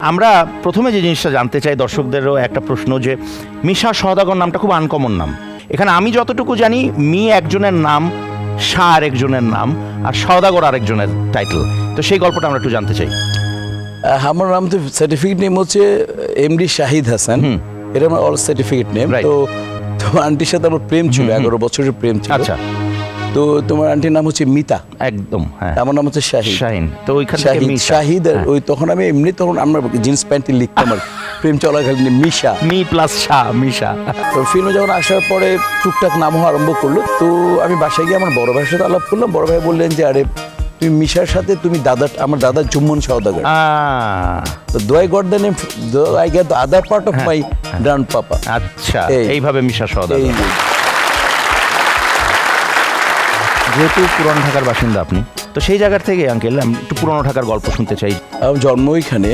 আমরা প্রথমে যে জিনিসটা জানতে চাই দর্শকদেরও একটা প্রশ্ন যে মিশা সওদাগর নামটা খুব আনকমন নাম। এখানে আমি যতটুকু জানি মি একজনের নাম, শাহ আরেকজনের নাম, আর সওদাগর আরেকজনের টাইটেল। তো সেই গল্পটা আমরা একটু জানতে চাই। আমার নাম তো সার্টিফিকেট নেম হচ্ছে এমডি শাহিদ হাসান, এটা আমার অল সার্টিফিকেট নেম। তো তোমার আন্টির সাথে আমার প্রেম ছিল, 11 বছরের প্রেম ছিল। আচ্ছা, তো তোমার আন্টির নাম হচ্ছে মিতা। একদম, হ্যাঁ। আমার নাম হচ্ছে শাহিদ। শাহিন। তো ওইখান থেকে শাহিদ। ওই তখন আমি এমনি তখন আমরা জিন্স প্যান্টে লিখতাম আর প্রেম চলাকালীন মিশা, মি প্লাস শাহ, মিশা। তো ফিল্মে যখন আসার পরে টুকটাক নাম হওয়া আরম্ভ করলো। তো আমি বাসায় গিয়ে আমার বড় ভাইয়ের সাথে আলাপ করলাম। বড় ভাই বললেন যে আরে তুমি মিশার সাথে তুমি আমার দাদা চুম্বন সওদাগর। তো do I got the name, I get the other part of my grandpapa। আচ্ছা, এইভাবে মিশা সওদাগর। যেহেতু পুরানো ঢাকার বাসিন্দা আপনি, তো সেই জায়গার থেকে আঙ্কেল আমি একটু পুরানো ঢাকার গল্প শুনতে চাই। আমার জন্ম ওইখানে,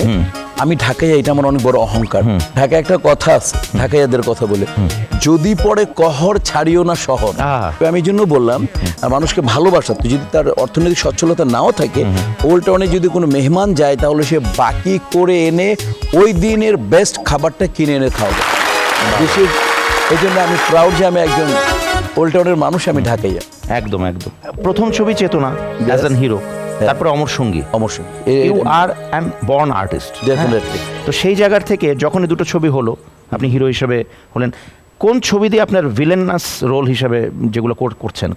আমি ঢাকায়, এটা আমার অনেক বড় অহংকার। ঢাকায় একটা কথা আছে, ঢাকাইয়াদের কথা বলে, যদি পরে কহর ছাড়িও না শহর। আমি এই জন্য বললাম, আর মানুষকে ভালোবাসা, তুই যদি তার অর্থনৈতিক সচ্ছলতা নাও থাকে, ওল্ড টাউনে যদি কোনো মেহমান যায় তাহলে সে বাকি করে এনে ওই দিনের বেস্ট খাবারটা কিনে এনে খাওয়াবে। এই জন্য আমি প্রাউড যে আমি একজন ওল্ড টাউনের মানুষ, আমি ঢাকাইয়া। একদম একদম। প্রথম ছবি চেতনা, অ্যাজ অ্যান হিরো, তারপরে Amar Sangi. You are an born artist, definitely. তো সেই জায়গার থেকে যখনই দুটো ছবি হলো, আপনি হিরো হিসেবে হলেন। কোন ছবি দিয়ে আপনার ভিলেনাস রোল হিসেবে যেগুলো করেছেন,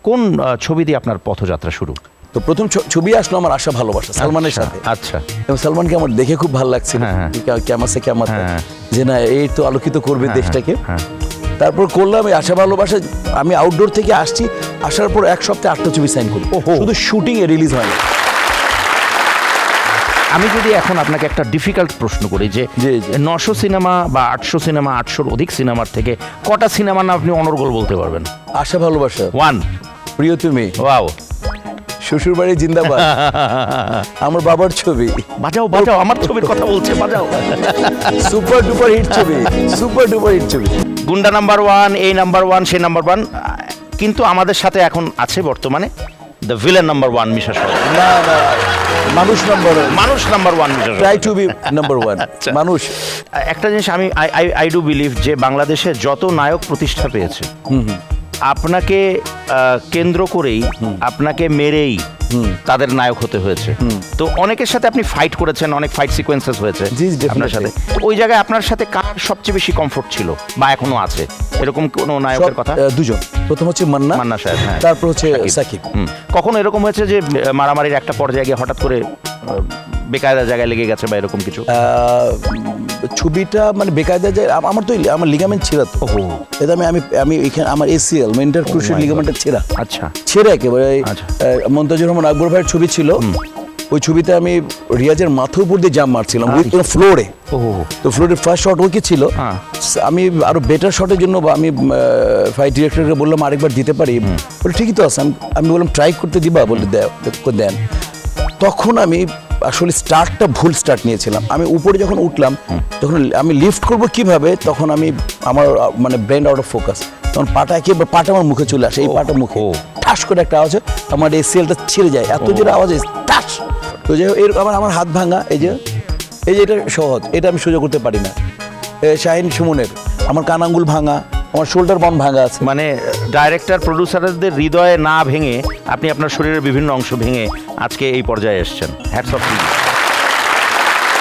কোন ছবি দিয়ে আপনার পথযাত্রা শুরু? তো প্রথম ছবি আসলো আমার আশা ভালোবাসা, সালমানের সাথে। আচ্ছা। এবং সালমানকে আমার দেখে খুব ভালো লাগছিল, কেমন যে না এই তো আলোকিত করবে দেশটাকে। তারপর করলাম এই আশা ভালোবাসা। আমি আউটডোর থেকে আসছি, আসার পর এক সপ্তাহে 8টা ছবি সাইন করি, শুধু শুটিং এ, রিলিজ হয় না। আমি যদি এখন আপনাকে একটা ডিফিকাল্ট প্রশ্ন করি যে 900 সিনেমা বা 800 সিনেমা, 800-র অধিক সিনেমার থেকে কটা সিনেমার নাম আপনি অনর্গল বলতে পারবেন? আশা ভালোবাসা, 1, প্রিয় তুমি, ওয়াও, শ্বশুর বাড়ি জিন্দাবাদ, আমার বাবার ছবি, বাজাও বাজাও, আমার ছবির কথা বলছে, বাজাও, সুপার ডুপার হিট ছবি, সুপার ডুপার হিট ছবি, গুন্ডা নাম্বার 1, এই নাম্বার 1, সে নাম্বার 1। কিন্তু আমাদের সাথে এখন আছে বর্তমানে the villain number 1 Misha Sawdagar. না না, মানুষ number 1 Misha Sawdagar, try to be number 1 মানুষ। একটা জিনিস আমি আই ডু বিলিভ যে বাংলাদেশে যত নায়ক প্রতিষ্ঠা পেয়েছে, আপনাকে কেন্দ্র করেই, আপনাকে মেরেই তাদের নায়ক হতে হয়েছে। তো অনেকের সাথে আপনি ফাইট করেছেন, অনেক ফাইট সিকোয়েন্সেস হয়েছে আপনার সাথে। ওই জায়গায় আপনার সাথে কার সবচেয়ে বেশি কমফোর্ট ছিল বা এখনো আছে, এরকম কোন নায়কের কথা? দুজন। প্রথম হচ্ছে মান্না সাহেব, তারপর হচ্ছে সাকিব। কখনো এরকম হয়েছে যে মারামারির একটা পর্যায়ে গিয়ে হঠাৎ করে বেকায়দা জায়গায় লেগে গেছে বা এরকম কিছু? ছবিটা মানে বেকায়দা যায়, আমার তো আমার লিগামেন্ট ছেঁড়া। তো এটা আমি এখানে আমার এসিএল মেন্টার ক্রুশিয়াল লিগামেন্টটা ছেঁড়া। আচ্ছা, ছেঁড়া একেবারে। মন্তাজুর রহমান আকবর ভাইয়ের ছবি ছিল, ওই ছবিতে আমি রিয়াজের মাথার উপর দিয়ে জাম্প মারছিলাম ফ্লোরে। তো ফ্লোরের ফার্স্ট শট ওকে ছিল। আমি আরো বেটার শটের জন্য আমি ফাইট ডিরেক্টরকে বললাম আরেকবার দিতে পারি, বলে ঠিকই তো আছে। আমি বললাম ট্রাই করতে দিবা, বলে দেন। তখন আমি আসলে স্টার্টটা ভুল স্টার্ট নিয়েছিলাম। আমি উপরে যখন উঠলাম, তখন আমি লিফট করব কিভাবে, তখন আমি আমার মানে ব্রেন আউট অফ ফোকাস, তখন পাটা আমার মুখে চলে আসে। এই পাটা মুখে ঠাস করে একটা আওয়াজ, আমার এসিএলটা ছিঁড়ে যায়, এত জোরে আওয়াজ ঠাস। তো যাই হোক, আমার হাত ভাঙা, এই যে এটা সহজ, এটা আমি সোজা করতে পারি না। শাহিন সুমনের আমার কান আঙ্গুল ভাঙা, আমার শোল্ডার বন ভাঙা আছে। মানে ডাইরেক্টর প্রডিউসারদের হৃদয়ে না ভেঙে আপনি আপনার শরীরের বিভিন্ন অংশ ভেঙে আজকে এই পর্যায়ে এসেছেন। Hats off.